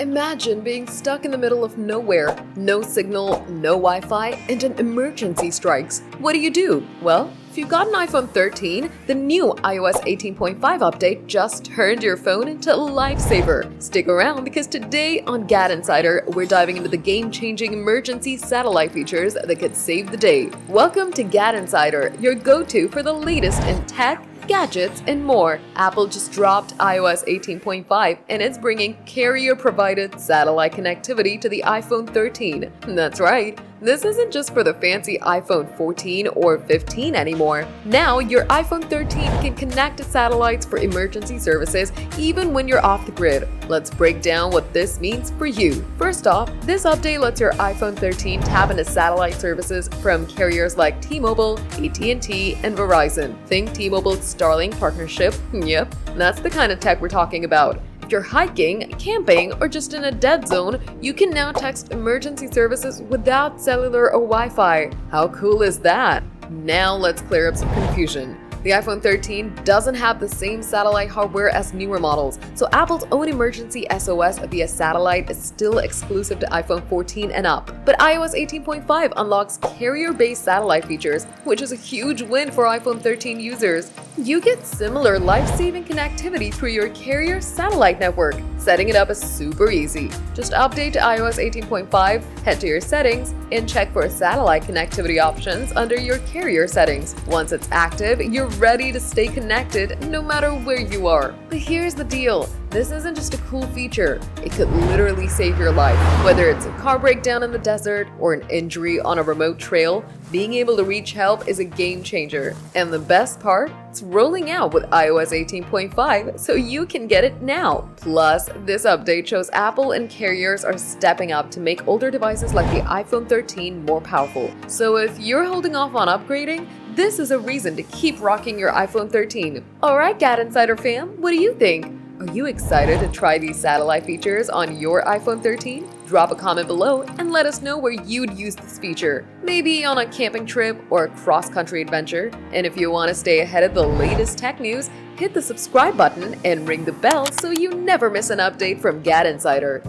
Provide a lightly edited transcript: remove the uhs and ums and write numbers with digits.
Imagine being stuck in the middle of nowhere, no signal, no Wi-Fi, and an emergency strikes. What do? Well, if you got an iPhone 13, the new iOS 18.5 update just turned your phone into a lifesaver. Stick around because today on GadInsider, we're diving into the game-changing emergency satellite features that could save the day. Welcome to GadInsider, your go-to for the latest in tech, gadgets, and more. Apple just dropped iOS 18.5 and it's bringing carrier-provided satellite connectivity to the iPhone 13. That's right, this isn't just for the fancy iPhone 14 or 15 anymore. Now, your iPhone 13 can connect to satellites for emergency services even when you're off the grid. Let's break down what this means for you. First off, this update lets your iPhone 13 tap into satellite services from carriers like T-Mobile, AT&T, and Verizon. Think T-Mobile's Starlink partnership? Yep, that's the kind of tech we're talking about. If you're hiking, camping, or just in a dead zone, you can now text emergency services without cellular or Wi-Fi. How cool is that? Now let's clear up some confusion. The iPhone 13 doesn't have the same satellite hardware as newer models, so Apple's own emergency SOS via satellite is still exclusive to iPhone 14 and up. But iOS 18.5 unlocks carrier-based satellite features, which is a huge win for iPhone 13 users. You get similar life-saving connectivity through your carrier satellite network. Setting it up is super easy. Just update to iOS 18.5, head to your settings, and check for satellite connectivity options under your carrier settings. Once it's active, you're ready to stay connected no matter where you are. But here's the deal. This isn't just a cool feature. It could literally save your life. Whether it's a car breakdown in the desert or an injury on a remote trail, being able to reach help is a game changer. And the best part? It's rolling out with iOS 18.5, so you can get it now. Plus, this update shows Apple and carriers are stepping up to make older devices like the iPhone 13 more powerful. So if you're holding off on upgrading, this is a reason to keep rocking your iPhone 13. Alright, GadInsider fam, what do you think? Are you excited to try these satellite features on your iPhone 13? Drop a comment below and let us know where you'd use this feature. Maybe on a camping trip or a cross-country adventure. And if you want to stay ahead of the latest tech news, hit the subscribe button and ring the bell so you never miss an update from GadInsider.